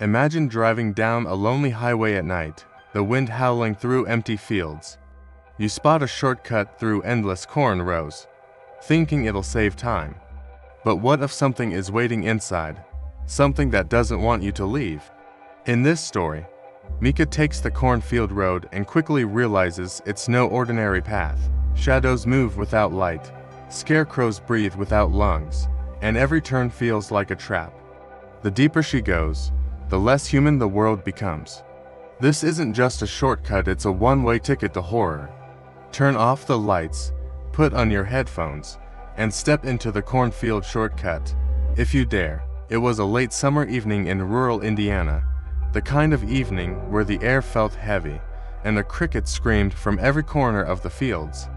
Imagine driving down a lonely highway at night, the wind howling through empty fields. You spot a shortcut through endless corn rows, thinking it'll save time. But what if something is waiting inside? Something that doesn't want you to leave? In this story, Mika takes the cornfield road and quickly realizes it's no ordinary path. Shadows move without light, scarecrows breathe without lungs, and every turn feels like a trap. The deeper she goes, the less human the world becomes. This isn't just a shortcut, it's a one-way ticket to horror. Turn off the lights, put on your headphones, and step into the Cornfield Shortcut, if you dare. It was a late summer evening in rural Indiana, the kind of evening where the air felt heavy, and the crickets screamed from every corner of the fields.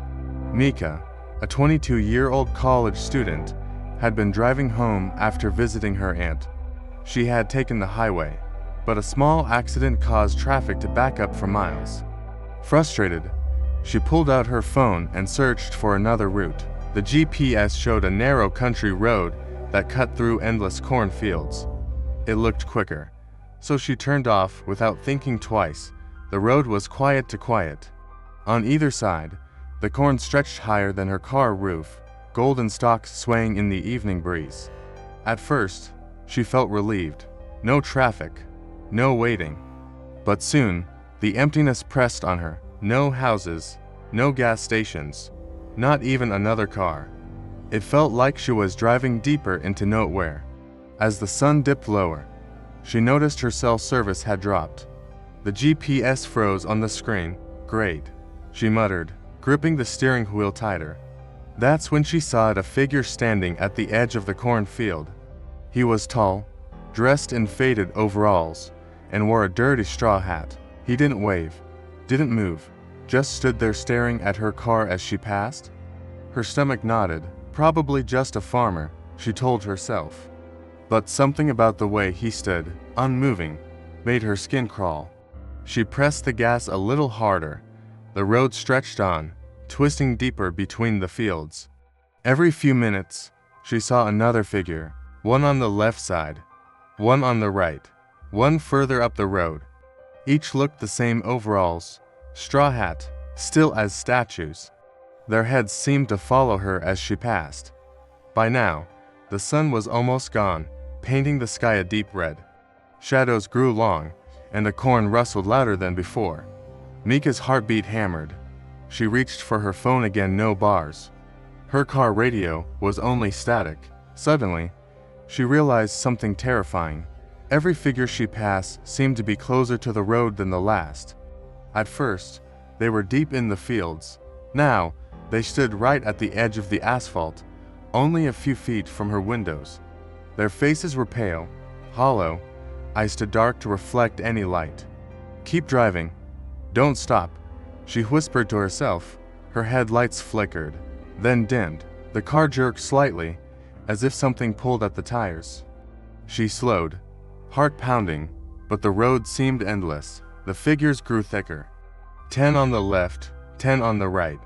Mika, a 22-year-old college student, had been driving home after visiting her aunt. She had taken the highway, but a small accident caused traffic to back up for miles. Frustrated, she pulled out her phone and searched for another route. The GPS showed a narrow country road that cut through endless cornfields. It looked quicker, so she turned off without thinking twice. The road was quiet to quiet. On either side, the corn stretched higher than her car roof, golden stalks swaying in the evening breeze. At first, she felt relieved. No traffic, no waiting. But soon, the emptiness pressed on her. No houses, no gas stations, not even another car. It felt like she was driving deeper into nowhere. As the sun dipped lower, she noticed her cell service had dropped. The GPS froze on the screen. Great, she muttered, gripping the steering wheel tighter. That's when she saw a figure standing at the edge of the cornfield. He was tall, dressed in faded overalls, and wore a dirty straw hat. He didn't wave, didn't move, just stood there staring at her car as she passed. Her stomach knotted. Probably just a farmer, she told herself. But something about the way he stood, unmoving, made her skin crawl. She pressed the gas a little harder. The road stretched on, twisting deeper between the fields. Every few minutes, she saw another figure, one on the left side, one on the right, one further up the road. Each looked the same: overalls, straw hat, still as statues. Their heads seemed to follow her as she passed. By now, the sun was almost gone, painting the sky a deep red. Shadows grew long, and the corn rustled louder than before. Mika's heartbeat hammered. She reached for her phone again. No bars. Her car radio was only static. Suddenly, she realized something terrifying. Every figure she passed seemed to be closer to the road than the last. At first, they were deep in the fields. Now, they stood right at the edge of the asphalt, only a few feet from her windows. Their faces were pale, hollow, eyes too dark to reflect any light. "Keep driving. Don't stop," she whispered to herself. Her headlights flickered, then dimmed. The car jerked slightly, as if something pulled at the tires. She slowed, heart pounding, but the road seemed endless. The figures grew thicker. 10 on the left, 10 on the right,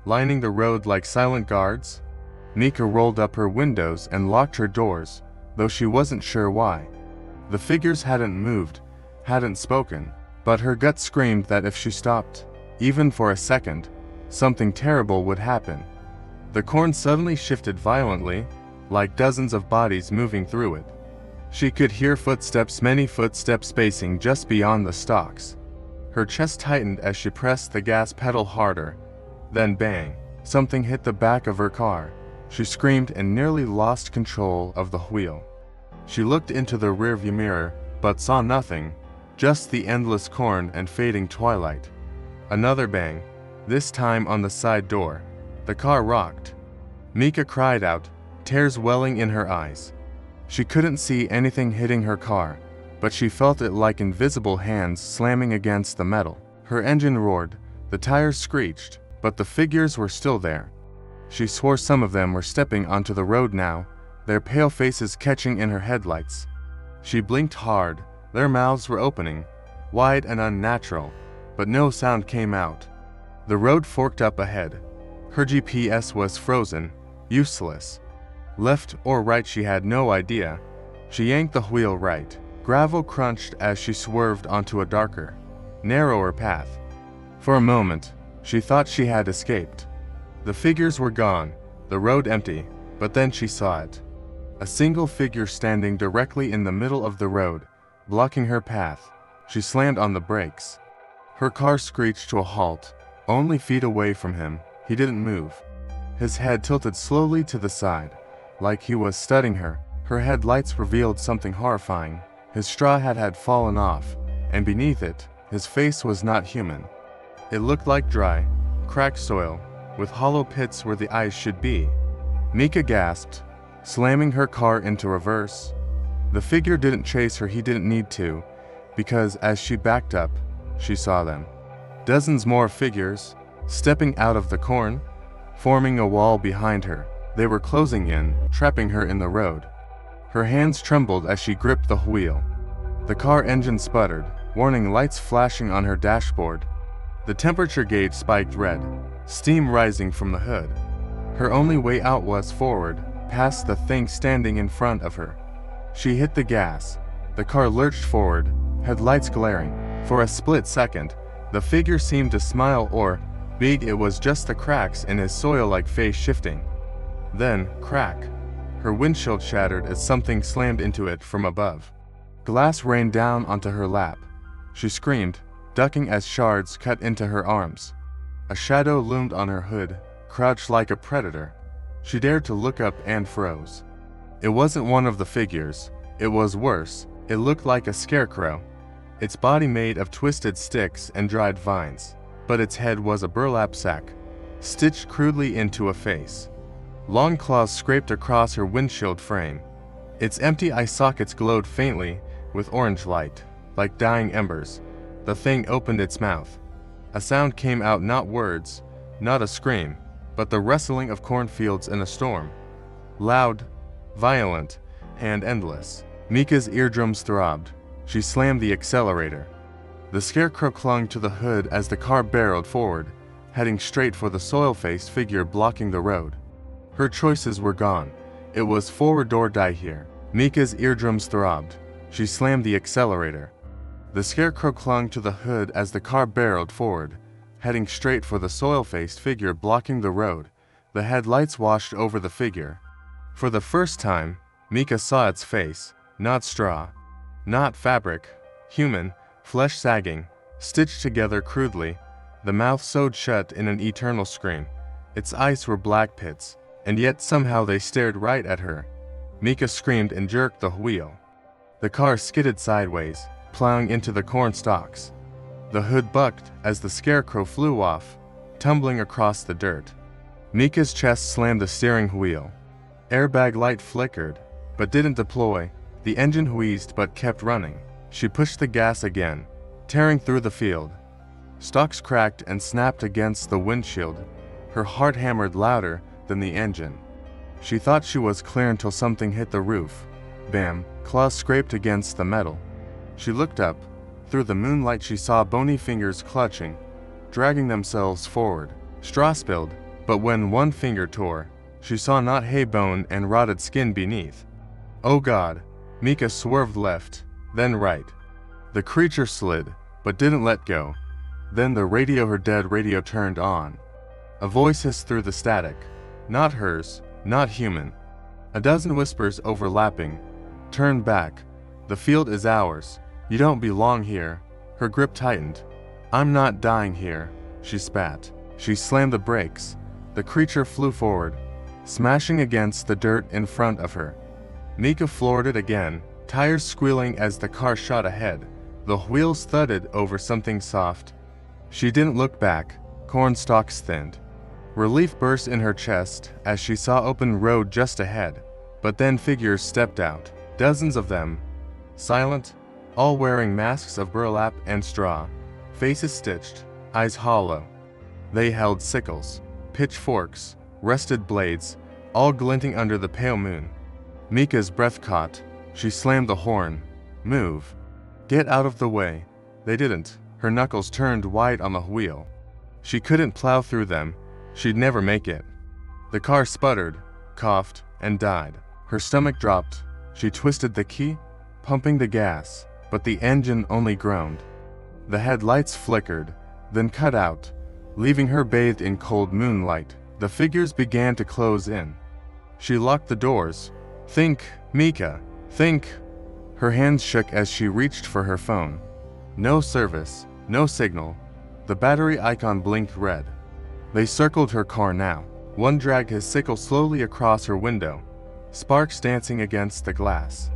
lining the road like silent guards. Mika rolled up her windows and locked her doors, though she wasn't sure why. The figures hadn't moved, hadn't spoken, but her gut screamed that if she stopped, even for a second, something terrible would happen. The corn suddenly shifted violently, like dozens of bodies moving through it. She could hear footsteps, many footsteps spacing just beyond the stalks. Her chest tightened as she pressed the gas pedal harder. Then bang, something hit the back of her car. She screamed and nearly lost control of the wheel. She looked into the rearview mirror, but saw nothing, just the endless corn and fading twilight. Another bang, this time on the side door. The car rocked. Mika cried out, tears welling in her eyes. She couldn't see anything hitting her car, but she felt it like invisible hands slamming against the metal. Her engine roared, the tires screeched, but the figures were still there. She swore some of them were stepping onto the road now, their pale faces catching in her headlights. She blinked hard. Their mouths were opening, wide and unnatural, but no sound came out. The road forked up ahead. Her GPS was frozen, useless. Left or right, she had no idea. She yanked the wheel right, Gravel crunched as she swerved onto a darker, narrower path. For a moment, she thought she had escaped. The figures were gone, the road empty, but then she saw it. A single figure standing directly in the middle of the road, blocking her path. She slammed on the brakes. Her car screeched to a halt, only feet away from him. He didn't move. His head tilted slowly to the side, like he was studying her. Her headlights revealed something horrifying. His straw hat had fallen off, and beneath it, his face was not human. It looked like dry, cracked soil, with hollow pits where the eyes should be. Mika gasped, slamming her car into reverse. The figure didn't chase her, he didn't need to, because as she backed up, she saw them. Dozens more figures, stepping out of the corn, forming a wall behind her. They were closing in, trapping her in the road. Her hands trembled as she gripped the wheel. The car engine sputtered, warning lights flashing on her dashboard. The temperature gauge spiked red, steam rising from the hood. Her only way out was forward, past the thing standing in front of her. She hit the gas. The car lurched forward, headlights glaring. For a split second, the figure seemed to smile, or maybe it was just the cracks in his soil-like face shifting. Then, crack. Her windshield shattered as something slammed into it from above. Glass rained down onto her lap. She screamed, ducking as shards cut into her arms. A shadow loomed on her hood, crouched like a predator. She dared to look up and froze. It wasn't one of the figures. It was worse. It looked like a scarecrow, its body made of twisted sticks and dried vines, but its head was a burlap sack, stitched crudely into a face. Long claws scraped across her windshield frame. Its empty eye sockets glowed faintly with orange light, like dying embers. The thing opened its mouth. A sound came out, not words, not a scream, but the rustling of cornfields in a storm. Loud, violent, and endless. Mika's eardrums throbbed. She slammed the accelerator. The scarecrow clung to the hood as the car barreled forward, heading straight for the soil-faced figure blocking the road. Her choices were gone. It was forward or die here. Mika's eardrums throbbed. She slammed the accelerator. The scarecrow clung to the hood as the car barreled forward, heading straight for the soil-faced figure blocking the road. The headlights washed over the figure. For the first time, Mika saw its face, not straw, not fabric, human, flesh sagging, stitched together crudely, the mouth sewed shut in an eternal scream. Its eyes were black pits, and yet somehow they stared right at her. Mika screamed and jerked the wheel. The car skidded sideways, plowing into the corn stalks. The hood bucked as the scarecrow flew off, tumbling across the dirt. Mika's chest slammed the steering wheel. Airbag light flickered, but didn't deploy. The engine wheezed but kept running. She pushed the gas again, tearing through the field. Stalks cracked and snapped against the windshield. Her heart hammered louder than the engine. She thought she was clear until something hit the roof. Bam! Claws scraped against the metal. She looked up. Through the moonlight she saw bony fingers clutching, dragging themselves forward. Straw spilled, but when one finger tore, she saw not hay bone and rotted skin beneath. Oh God! Mika swerved left, then right. The creature slid, but didn't let go. Then her dead radio turned on. A voice hissed through the static. Not hers, not human. A dozen whispers overlapping. Turn back. The field is ours. You don't belong here. Her grip tightened. I'm not dying here, she spat. She slammed the brakes. The creature flew forward, smashing against the dirt in front of her. Mika floored it again, tires squealing as the car shot ahead. The wheels thudded over something soft. She didn't look back. Corn stalks thinned. Relief burst in her chest as she saw open road just ahead. But then figures stepped out. Dozens of them. Silent, all wearing masks of burlap and straw. Faces stitched, eyes hollow. They held sickles, pitchforks, rusted blades, all glinting under the pale moon. Mika's breath caught. She slammed the horn. Move. Get out of the way. They didn't. Her knuckles turned wide on the wheel. She couldn't plow through them. She'd never make it. The car sputtered, coughed, and died. Her stomach dropped. She twisted the key. pumping the gas, but the engine only groaned. The headlights flickered, then cut out, leaving her bathed in cold moonlight. The figures began to close in. She locked the doors. "Think, Mika, think." Her hands shook as she reached for her phone. No service, no signal. The battery icon blinked red. They circled her car now. One dragged his sickle slowly across her window, sparks dancing against the glass.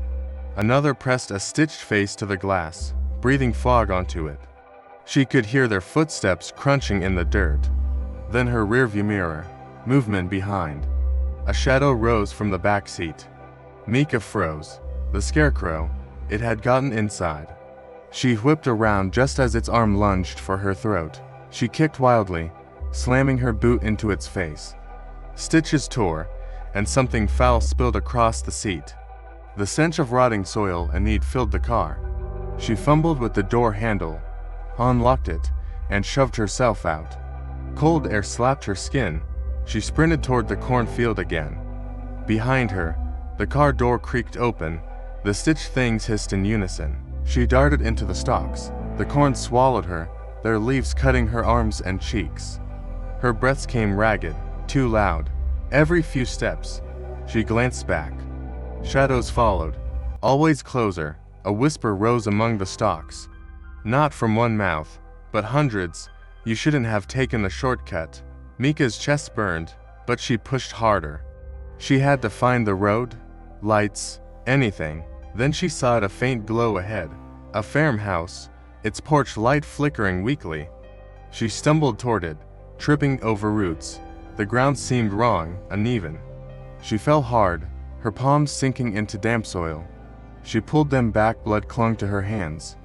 Another pressed a stitched face to the glass, breathing fog onto it. She could hear their footsteps crunching in the dirt. Then her rearview mirror, movement behind. A shadow rose from the back seat. Mika froze. The scarecrow, it had gotten inside. She whipped around just as its arm lunged for her throat. She kicked wildly, slamming her boot into its face. Stitches tore, and something foul spilled across the seat. The stench of rotting soil and need filled the car. She fumbled with the door handle, unlocked it, and shoved herself out. Cold air slapped her skin. She sprinted toward the cornfield again. Behind her, the car door creaked open. The stitched things hissed in unison. She darted into the stalks. The corn swallowed her, their leaves cutting her arms and cheeks. Her breaths came ragged, too loud. Every few steps, she glanced back. Shadows followed, always closer. A whisper rose among the stalks. Not from one mouth, but hundreds. "You shouldn't have taken the shortcut." Mika's chest burned, but she pushed harder. She had to find the road, lights, anything. Then she saw a faint glow ahead, a farmhouse, its porch light flickering weakly. She stumbled toward it, tripping over roots. The ground seemed wrong, uneven. She fell hard, her palms sinking into damp soil. She pulled them back, blood clung to her hands.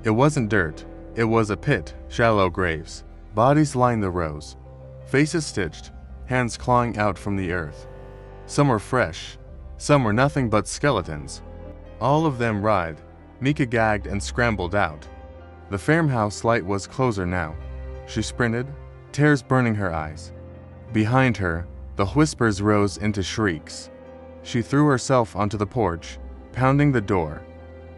It wasn't dirt, it was a pit, shallow graves. Bodies lined the rows, faces stitched, hands clawing out from the earth. Some were fresh, some were nothing but skeletons. All of them writhed. Mika gagged and scrambled out. The farmhouse light was closer now. She sprinted, tears burning her eyes. Behind her, the whispers rose into shrieks. She threw herself onto the porch, pounding the door.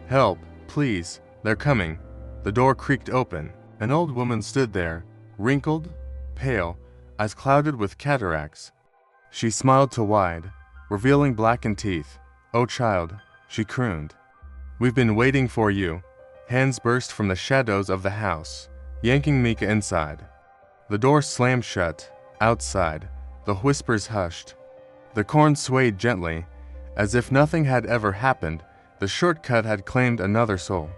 "Help, please, they're coming." The door creaked open. An old woman stood there, wrinkled, pale, eyes clouded with cataracts. She smiled too wide, revealing blackened teeth. "Oh child," she crooned. "We've been waiting for you." Hands burst from the shadows of the house, yanking Mika inside. The door slammed shut. Outside, the whispers hushed. The corn swayed gently, as if nothing had ever happened. The shortcut had claimed another soul.